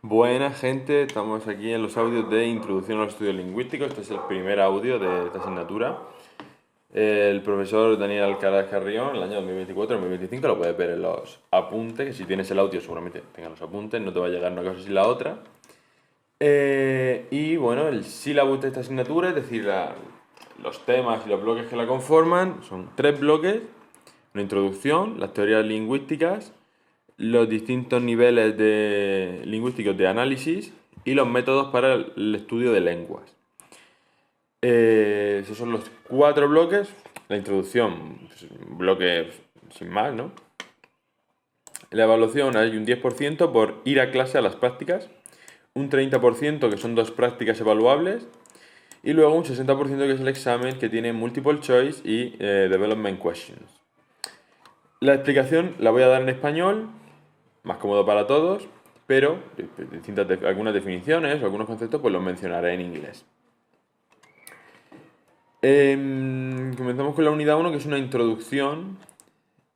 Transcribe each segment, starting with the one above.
Buenas gente, estamos aquí en los audios de Introducción a los Estudios Lingüísticos. Este es el primer audio de esta asignatura. El profesor Daniel Alcaraz Carrión, el año 2024-2025, lo puedes ver en los apuntes, que si tienes el audio seguramente tengas los apuntes, no te va a llegar una cosa sin la otra. Y bueno, el sílabus de esta asignatura, es decir, los temas y los bloques que la conforman, son 3 bloques: una introducción, las teorías lingüísticas, los distintos niveles lingüísticos de análisis y los métodos para el estudio de lenguas. Esos son los 4 bloques. La introducción, pues, un bloque sin más, ¿no? En la evaluación hay un 10% por ir a clase a las prácticas, un 30% que son 2 prácticas evaluables y luego un 60% que es el examen, que tiene multiple choice y development questions. La explicación la voy a dar en español, más cómodo para todos, pero algunas definiciones o algunos conceptos pues los mencionaré en inglés. Comenzamos con la unidad 1, que es una introducción.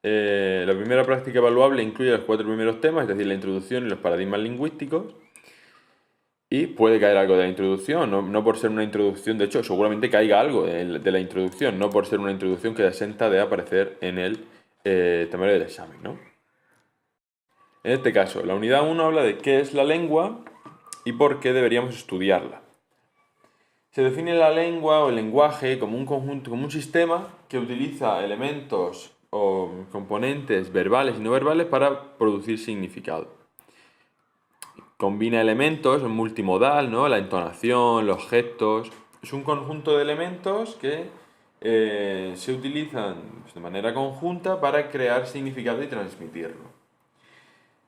La primera práctica evaluable incluye los 4 primeros temas, es decir, la introducción y los paradigmas lingüísticos. Y puede caer algo de la introducción, no por ser una introducción, de hecho, seguramente caiga algo de la introducción, no por ser una introducción que asenta de aparecer en el temario del examen, ¿no? En este caso, la unidad 1 habla de qué es la lengua y por qué deberíamos estudiarla. Se define la lengua o el lenguaje como un conjunto, como un sistema que utiliza elementos o componentes verbales y no verbales para producir significado. Combina elementos, es multimodal, ¿no? La entonación, los gestos. Es un conjunto de elementos que se utilizan de manera conjunta para crear significado y transmitirlo.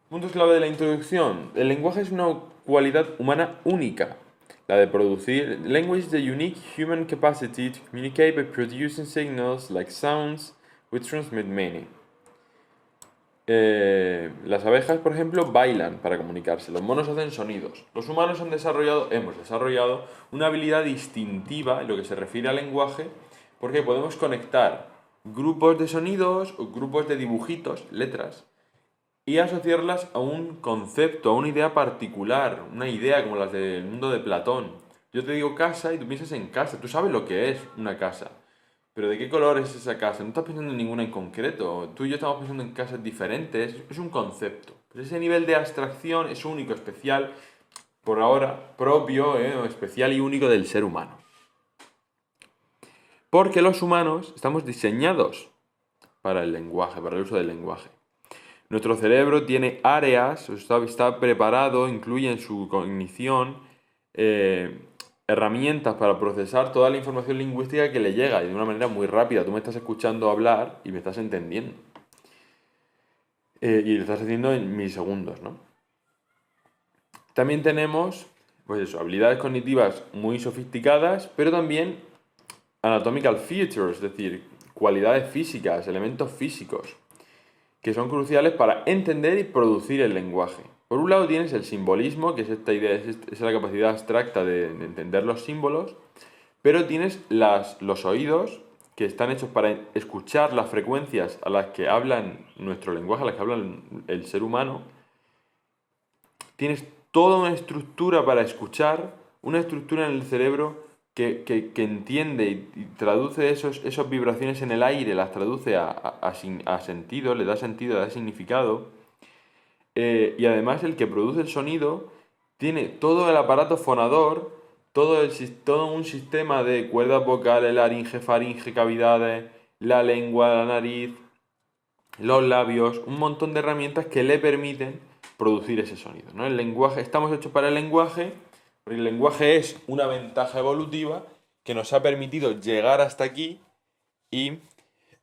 Puntos clave de la introducción. El lenguaje es una cualidad humana única, la de producir. Language is the unique human capacity to communicate by producing signals like sounds which transmit meaning. Las abejas, por ejemplo, bailan para comunicarse, los monos hacen sonidos. Los humanos hemos desarrollado una habilidad distintiva en lo que se refiere al lenguaje, porque podemos conectar grupos de sonidos o grupos de dibujitos, letras, y asociarlas a un concepto, a una idea particular, una idea como las del mundo de Platón. Yo te digo casa y tú piensas en casa, tú sabes lo que es una casa. Pero ¿de qué color es esa casa? No estás pensando en ninguna en concreto. Tú y yo estamos pensando en casas diferentes. Es un concepto. Pero ese nivel de abstracción es único, especial, por ahora, propio, especial y único del ser humano. Porque los humanos estamos diseñados para el lenguaje, para el uso del lenguaje. Nuestro cerebro tiene áreas, está preparado, incluye en su cognición herramientas para procesar toda la información lingüística que le llega y de una manera muy rápida. Tú me estás escuchando hablar y me estás entendiendo. Y lo estás haciendo en milisegundos, ¿no? También tenemos, pues eso, habilidades cognitivas muy sofisticadas, pero también anatomical features, es decir, cualidades físicas, elementos físicos, que son cruciales para entender y producir el lenguaje. Por un lado tienes el simbolismo, que es esta idea, es la capacidad abstracta de entender los símbolos, pero tienes los oídos, que están hechos para escuchar las frecuencias a las que hablan nuestro lenguaje, a las que hablan el ser humano. Tienes toda una estructura para escuchar, una estructura en el cerebro que entiende y traduce esas vibraciones en el aire, las traduce a sentido, le da sentido, le da significado. Y además el que produce el sonido tiene todo el aparato fonador, todo un sistema de cuerdas vocales, laringe, faringe, cavidades, la lengua, la nariz, los labios, un montón de herramientas que le permiten producir ese sonido, ¿no? El lenguaje, estamos hechos para el lenguaje, porque el lenguaje es una ventaja evolutiva que nos ha permitido llegar hasta aquí y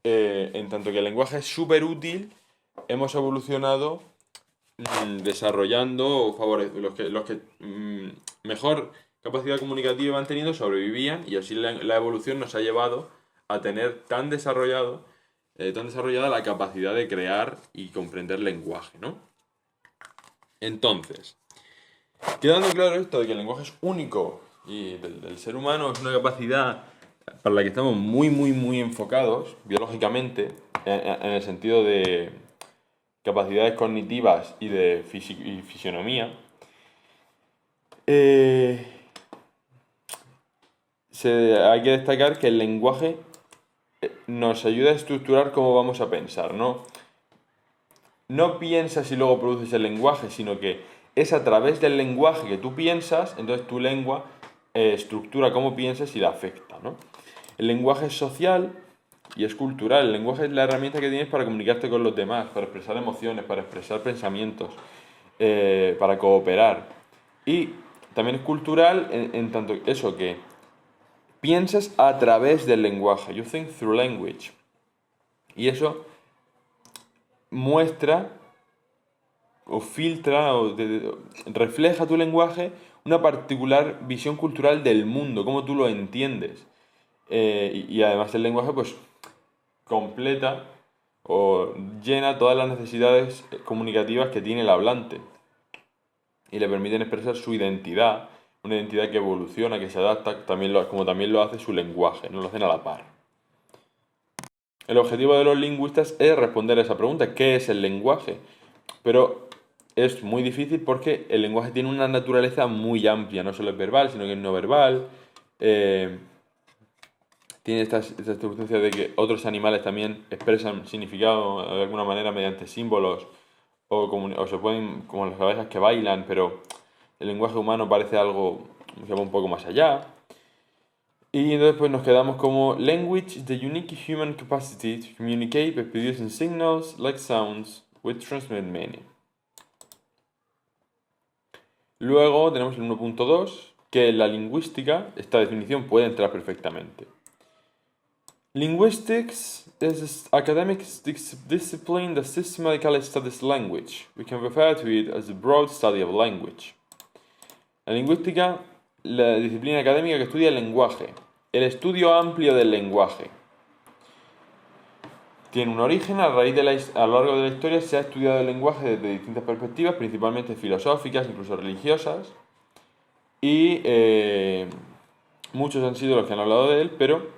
en tanto que el lenguaje es súper útil, hemos evolucionado desarrollando los que mejor capacidad comunicativa han tenido sobrevivían, y así la evolución nos ha llevado a tener tan desarrollada la capacidad de crear y comprender lenguaje, ¿no? Entonces, quedando claro esto de que el lenguaje es único y del ser humano es una capacidad para la que estamos muy, muy, muy enfocados biológicamente, en el sentido de capacidades cognitivas y de fisionomía, Eh, hay que destacar que el lenguaje nos ayuda a estructurar cómo vamos a pensar, ¿no? No piensas y luego produces el lenguaje, sino que es a través del lenguaje que tú piensas, entonces tu lengua estructura cómo piensas y la afecta, ¿no? El lenguaje es social y es cultural. El lenguaje es la herramienta que tienes para comunicarte con los demás, para expresar emociones, para expresar pensamientos, para cooperar. Y también es cultural en tanto eso que piensas a través del lenguaje. You think through language. Y eso muestra o filtra refleja tu lenguaje una particular visión cultural del mundo, cómo tú lo entiendes. Y además el lenguaje pues completa o llena todas las necesidades comunicativas que tiene el hablante y le permiten expresar su identidad, una identidad que evoluciona, que se adapta, como también lo hace su lenguaje, no lo hacen a la par. El objetivo de los lingüistas es responder a esa pregunta, ¿qué es el lenguaje? Pero es muy difícil porque el lenguaje tiene una naturaleza muy amplia, no solo es verbal, sino que es no verbal. Tiene esta circunstancia de que otros animales también expresan significado de alguna manera mediante símbolos o se pueden, como las abejas que bailan, pero el lenguaje humano parece algo que va un poco más allá. Y entonces pues nos quedamos como language is the unique human capacity to communicate by producing signals like sounds which transmit meaning. Luego tenemos el 1.2, que en la lingüística esta definición puede entrar perfectamente. Linguistics is an academic discipline that systematically studies language. We can refer to it as the broad study of language. La lingüística, la disciplina académica que estudia el lenguaje, el estudio amplio del lenguaje. Tiene un origen, a lo largo de la historia se ha estudiado el lenguaje desde distintas perspectivas, principalmente filosóficas, incluso religiosas, y muchos han sido los que han hablado de él, pero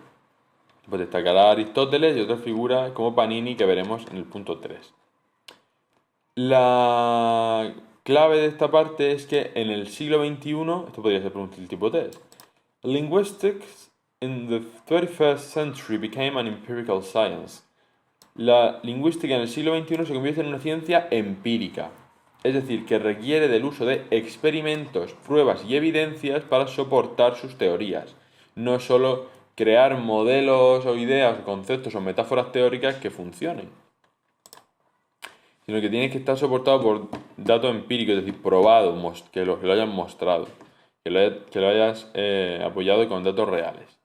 pues destacará Aristóteles y otras figuras como Panini que veremos en el punto 3. La clave de esta parte es que en el siglo XXI, esto podría ser pregunta del tipo test, linguistics in the 21st century became an empirical science. La lingüística en el siglo XXI se convierte en una ciencia empírica, es decir, que requiere del uso de experimentos, pruebas y evidencias para soportar sus teorías, no solo crear modelos o ideas, conceptos o metáforas teóricas que funcionen, sino que tiene que estar soportado por datos empíricos, es decir, probado, que lo hayan mostrado, que lo hayas apoyado con datos reales.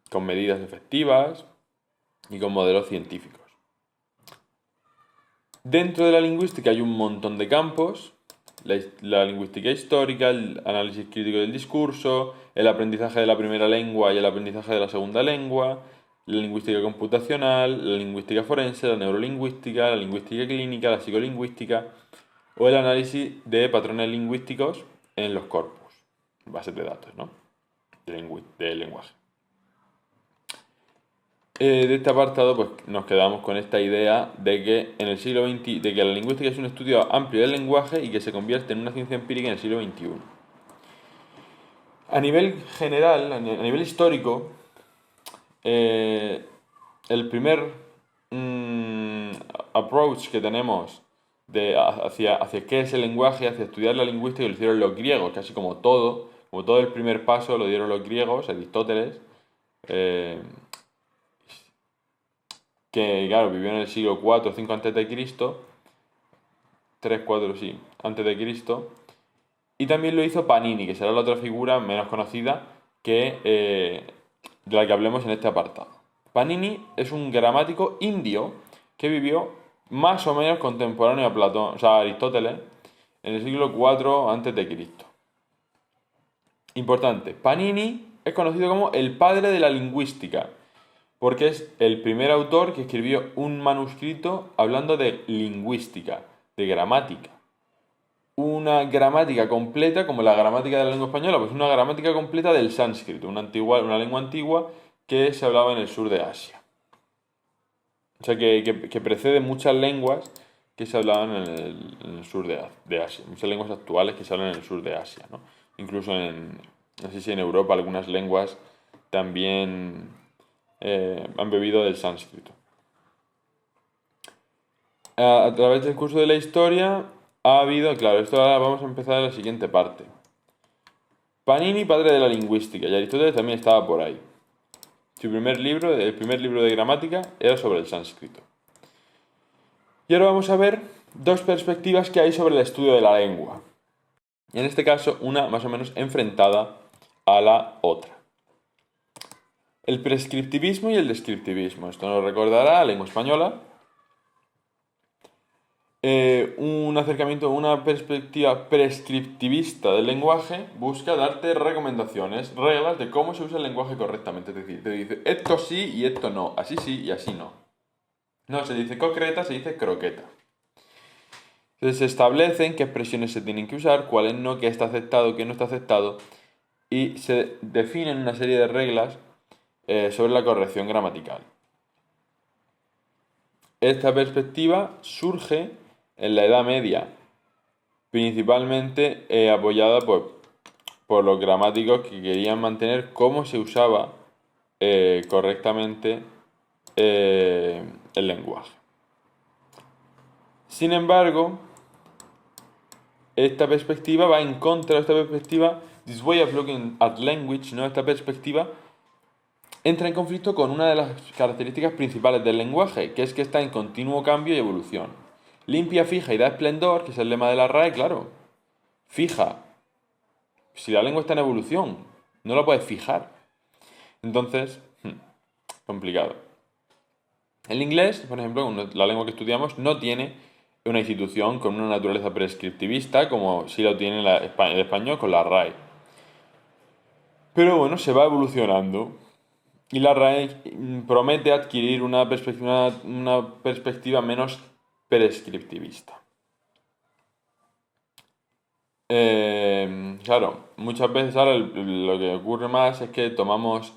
Con medidas efectivas y con modelos científicos. Dentro de la lingüística hay un montón de campos: la lingüística histórica, el análisis crítico del discurso, el aprendizaje de la primera lengua y el aprendizaje de la segunda lengua, la lingüística computacional, la lingüística forense, la neurolingüística, la lingüística clínica, la psicolingüística o el análisis de patrones lingüísticos en los corpus, bases de datos, ¿no? Del lenguaje. De este apartado pues nos quedamos con esta idea de que en el siglo XX, de que la lingüística es un estudio amplio del lenguaje y que se convierte en una ciencia empírica en el siglo XXI. A nivel general, a nivel histórico, el primer approach que tenemos hacia qué es el lenguaje, hacia estudiar la lingüística, lo hicieron los griegos, casi como todo el primer paso lo dieron los griegos, Aristóteles, que claro, vivió en el siglo 4 o 5 a.C., 3, 4, sí, antes de Cristo, y también lo hizo Panini, que será la otra figura menos conocida de la que hablemos en este apartado. Panini es un gramático indio que vivió más o menos contemporáneo a Platón, o sea, a Aristóteles, en el siglo 4 a.C. Importante, Panini es conocido como el padre de la lingüística, porque es el primer autor que escribió un manuscrito hablando de lingüística, de gramática. Una gramática completa, como la gramática de la lengua española, pues una gramática completa del sánscrito, una lengua antigua que se hablaba en el sur de Asia. O sea que precede muchas lenguas que se hablaban en el sur de Asia, muchas lenguas actuales que se hablan en el sur de Asia, ¿no? Incluso no sé si en Europa algunas lenguas también han bebido del sánscrito. A través del curso de la historia ha habido, claro, esto ahora vamos a empezar en la siguiente parte. Panini, padre de la lingüística, y Aristóteles también estaba por ahí. Su primer libro, el primer libro de gramática, era sobre el sánscrito. Y ahora vamos a ver dos perspectivas que hay sobre el estudio de la lengua. Y en este caso, una más o menos enfrentada a la otra. El prescriptivismo y el descriptivismo. Esto nos recordará a la lengua española. Un acercamiento, una perspectiva prescriptivista del lenguaje busca darte recomendaciones, reglas de cómo se usa el lenguaje correctamente. Es decir, te dice esto sí y esto no, así sí y así no. No se dice concreta, se dice croqueta. Entonces se establecen qué expresiones se tienen que usar, cuáles no, qué está aceptado, qué no está aceptado, y se definen una serie de reglas sobre la corrección gramatical. Esta perspectiva surge en la Edad Media, principalmente apoyada por los gramáticos que querían mantener cómo se usaba correctamente el lenguaje. Sin embargo, esta perspectiva va en contra de esta perspectiva, this way of looking at language, ¿no? Esta perspectiva entra en conflicto con una de las características principales del lenguaje, que es que está en continuo cambio y evolución. Limpia, fija y da esplendor, que es el lema de la RAE, claro. Fija. Si la lengua está en evolución, no la puedes fijar. Entonces, complicado. El inglés, por ejemplo, la lengua que estudiamos, no tiene una institución con una naturaleza prescriptivista como sí lo tiene el español con la RAE. Pero bueno, se va evolucionando y la RAE promete adquirir una perspectiva menos prescriptivista. Claro, muchas veces ahora lo que ocurre más es que tomamos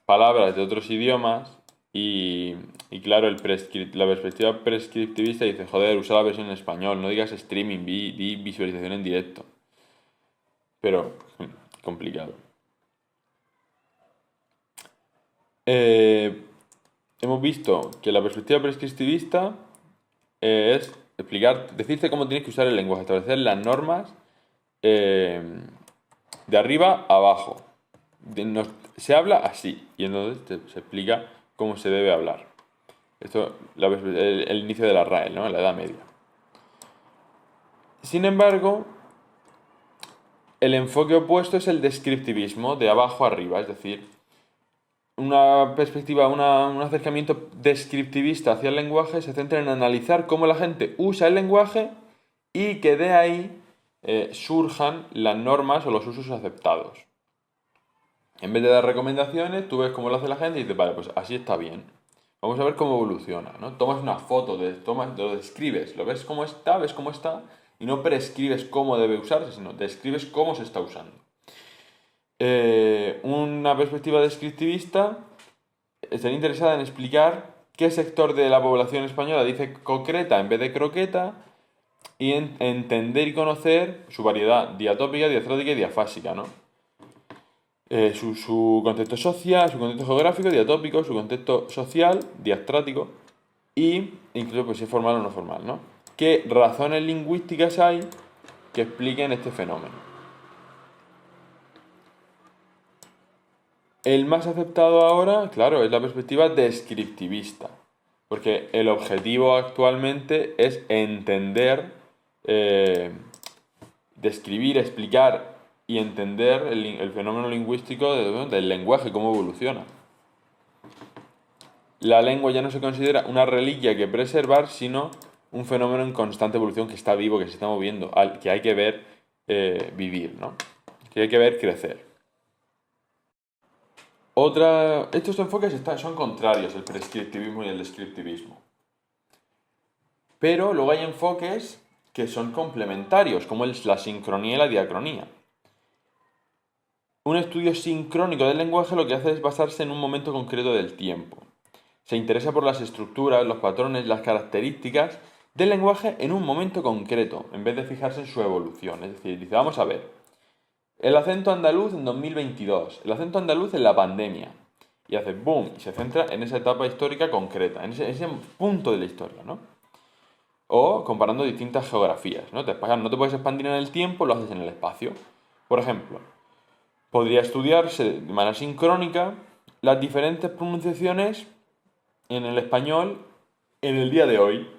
palabras de otros idiomas y claro, la perspectiva prescriptivista dice, joder, usa la versión en español, no digas streaming, di visualización en directo. Pero, complicado. Hemos visto que la perspectiva prescriptivista es decirte cómo tienes que usar el lenguaje, establecer las normas de arriba a abajo. Se habla así y entonces se explica cómo se debe hablar. Esto el inicio de la RAE, ¿no? En la Edad Media. Sin embargo, el enfoque opuesto es el descriptivismo, de abajo a arriba, es decir, una perspectiva, un acercamiento descriptivista hacia el lenguaje se centra en analizar cómo la gente usa el lenguaje y que de ahí surjan las normas o los usos aceptados. En vez de dar recomendaciones, tú ves cómo lo hace la gente y dices, vale, pues así está bien. Vamos a ver cómo evoluciona, ¿no? Tomas una foto, lo describes, lo ves cómo está, y no prescribes cómo debe usarse, sino describes cómo se está usando. Una perspectiva descriptivista estaría interesada en explicar qué sector de la población española dice concreta en vez de croqueta y entender y conocer su variedad diatópica, diastrática y diafásica, ¿no? Su contexto social, su contexto geográfico, diatópico, su contexto social, diastrático y incluso pues si es formal o no formal, ¿no? ¿Qué razones lingüísticas hay que expliquen este fenómeno? El más aceptado ahora, claro, es la perspectiva descriptivista, porque el objetivo actualmente es entender, describir, explicar y entender el fenómeno lingüístico del lenguaje, cómo evoluciona. La lengua ya no se considera una reliquia que preservar, sino un fenómeno en constante evolución que está vivo, que se está moviendo, que hay que ver vivir, ¿no? Que hay que ver crecer. Estos enfoques son contrarios, el prescriptivismo y el descriptivismo. Pero luego hay enfoques que son complementarios, como la sincronía y la diacronía. Un estudio sincrónico del lenguaje lo que hace es basarse en un momento concreto del tiempo. Se interesa por las estructuras, los patrones, las características del lenguaje en un momento concreto, en vez de fijarse en su evolución. Es decir, dice, vamos a ver, el acento andaluz en 2022, el acento andaluz en la pandemia. Y hace boom, y se centra en esa etapa histórica concreta, en ese punto de la historia, ¿no? O comparando distintas geografías, ¿no? No te puedes expandir en el tiempo, lo haces en el espacio. Por ejemplo, podría estudiarse de manera sincrónica las diferentes pronunciaciones en el español en el día de hoy.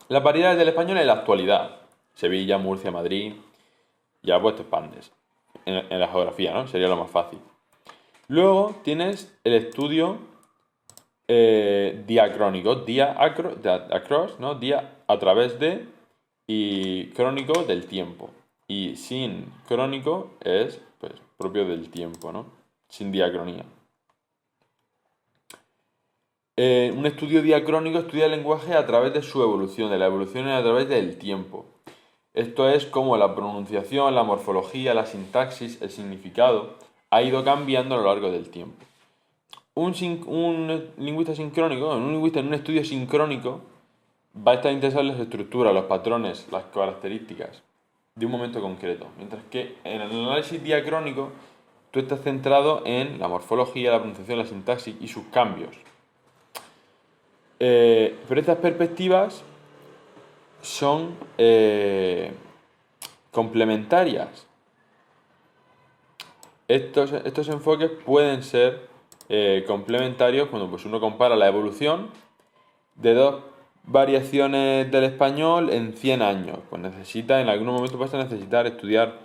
Las variedades del español en la actualidad. Sevilla, Murcia, Madrid. Ya pues te expandes. En la geografía, ¿no? Sería lo más fácil. Luego tienes el estudio diacrónico. Across, ¿no? Día a través de y crónico del tiempo. Y sin crónico es pues, propio del tiempo, ¿no? Sin diacronía. Un estudio diacrónico estudia el lenguaje a través de su evolución, de la evolución a través del tiempo. Esto es como la pronunciación, la morfología, la sintaxis, el significado ha ido cambiando a lo largo del tiempo. Un lingüista sincrónico, un lingüista en un estudio sincrónico, va a estar interesado en las estructuras, los patrones, las características de un momento concreto. Mientras que en el análisis diacrónico, tú estás centrado en la morfología, la pronunciación, la sintaxis y sus cambios. Pero estas perspectivas son complementarias. Estos enfoques pueden ser complementarios cuando pues, uno compara la evolución de dos variaciones del español en 100 años. Pues en algún momento vas a necesitar estudiar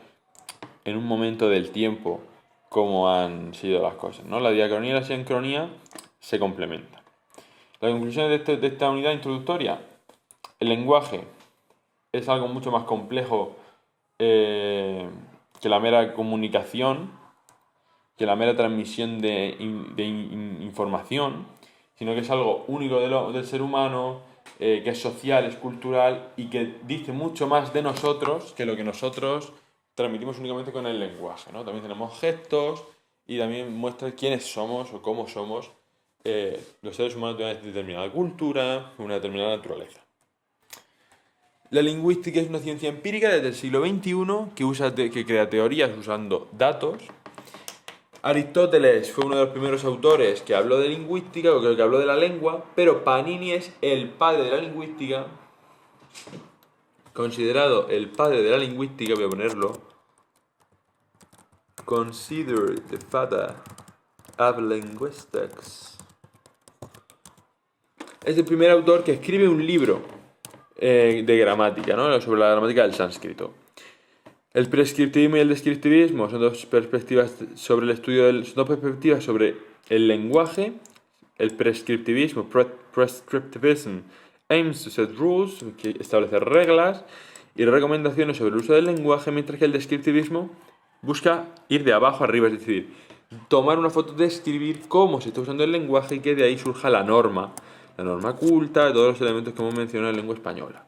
en un momento del tiempo cómo han sido las cosas, ¿no? La diacronía y la sincronía se complementan. La conclusión de esta unidad introductoria: el lenguaje es algo mucho más complejo que la mera comunicación, que la mera transmisión de información, sino que es algo único del ser humano, que es social, es cultural y que dice mucho más de nosotros que lo que nosotros transmitimos únicamente con el lenguaje, ¿no? También tenemos gestos y también muestra quiénes somos o cómo somos los seres humanos de una determinada cultura, una determinada naturaleza. La lingüística es una ciencia empírica desde el siglo XXI que crea teorías usando datos. Aristóteles fue uno de los primeros autores que habló de lingüística, o que habló de la lengua, pero Panini es el padre de la lingüística, considerado el padre de la lingüística, voy a ponerlo, considered the father of linguistics. Es el primer autor que escribe un libro de gramática, ¿no? Sobre la gramática del sánscrito. El prescriptivismo y el descriptivismo son dos perspectivas sobre el estudio son dos perspectivas sobre el lenguaje. El prescriptivismo, prescriptivism, aims to set rules, que establece reglas y recomendaciones sobre el uso del lenguaje, mientras que el descriptivismo busca ir de abajo arriba, es decir, tomar una foto, describir cómo se está usando el lenguaje y que de ahí surja la norma culta, todos los elementos que hemos mencionado en lengua española.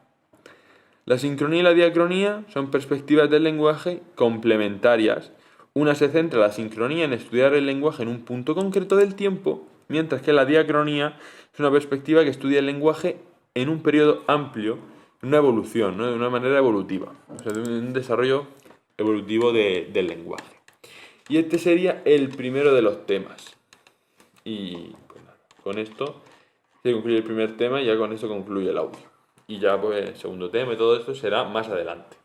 La sincronía y la diacronía son perspectivas del lenguaje complementarias. Una se centra la sincronía en estudiar el lenguaje en un punto concreto del tiempo, mientras que la diacronía es una perspectiva que estudia el lenguaje en un periodo amplio, en una evolución, ¿no? De una manera evolutiva, o sea, de un desarrollo evolutivo del lenguaje. Y este sería el primero de los temas. Y pues nada, con esto se concluye el primer tema y ya con esto concluye el audio. Y ya pues el segundo tema y todo esto será más adelante.